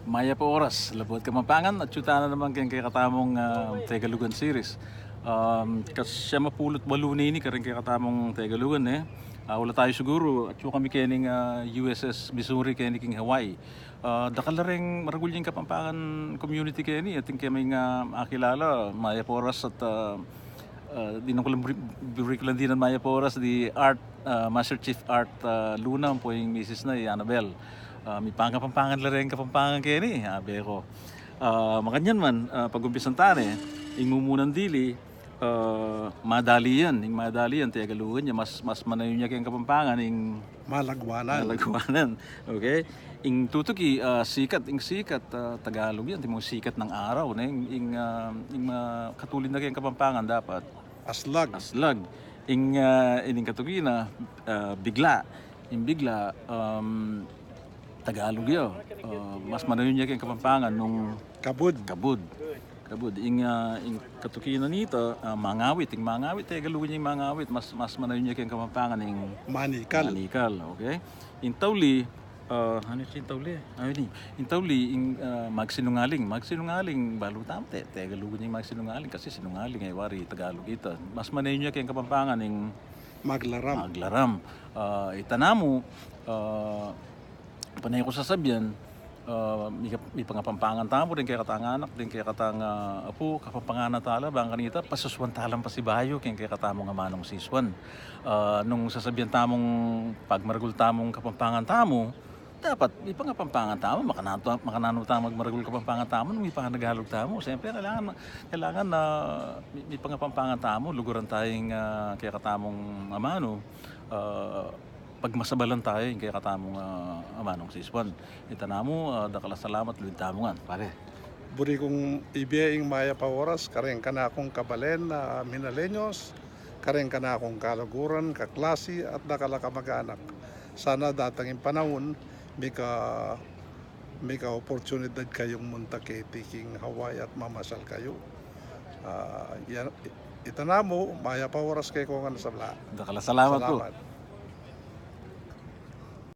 Maya po oras, labot Kamampangan at syuta na naman kay katamong Tegalugan series. Kas siya mapulot baluni ni karing kay katamong Tegalugan eh. Wala tayo siguro at yung kami kening USS Missouri kening king Hawaii. Dakalareng maragul yung Kapampangan community keni ating kami nga akilala Maya po oras at di nang kulang break lang din ng Maya po oras di Art Master Chief Art Luna po yung Mrs. na Annabel. May pangkapampangan la rin kapampangan kaya ni, sabi ko. Makanyan man, pag-umpisan tane, ing mumunan dili, madali yan, tiagalugan niya, mas manayon niya kayang kapampangan, ing malagwanan, okay? Ing tutuki, sikat, Tagalog yan, timong sikat ng araw, na ing katulin na kayang kapampangan dapat. Aslag. Ining katuki na, bigla, Tagalog yun. Mas manayon niya kayong Kapampangan nung kabud. Ing katukinan nito, mangawit, Tagalog niya yung mangawit, mas manayon niya kayong Kapampangan ing manikal, okay? Ing tawli, ano yung tawli? Ing tawli, magsinungaling, balutam, Tagalog niya yung magsinungaling, kasi sinungaling ay wari, Tagalog ito. Mas manayon niya kayong Kapampangan ing maglaram. Itanamo, panay ko sasabihan, may pangapampangan tamo din kaya katanganak din kaya katang apo kapampangan tala bang kanita pasuswan talang pa si bayo kaya katamo nga manong siswan. Nung sasabihan tamong pagmaragul tamong kapampangan tamo, dapat may pangapampangan tamo makanano tamo magmaragul kapampangan tamo nung may panganagalog tamo. Siyempre kailangan na may pangapampangan tamo luguran tayong kaya katamong amano. Pagmasabalan tayo yung kaya katamong amanong siswan. Itanamo, dakala salamat, luwintamongan, pare. Buri kong ibiyeng Maya pa oras, kareng ka na akong kabalen na minalenyos, kareng ka na akong kalaguran, kaklase at dakala ka mag-anak. Sana datangin panahon, may ka oportunidad kayong munta kay tiking Hawaii at mamasal kayo. Itanamo, Maya pa oras kay kong ano sa bla. Dakala salamat po.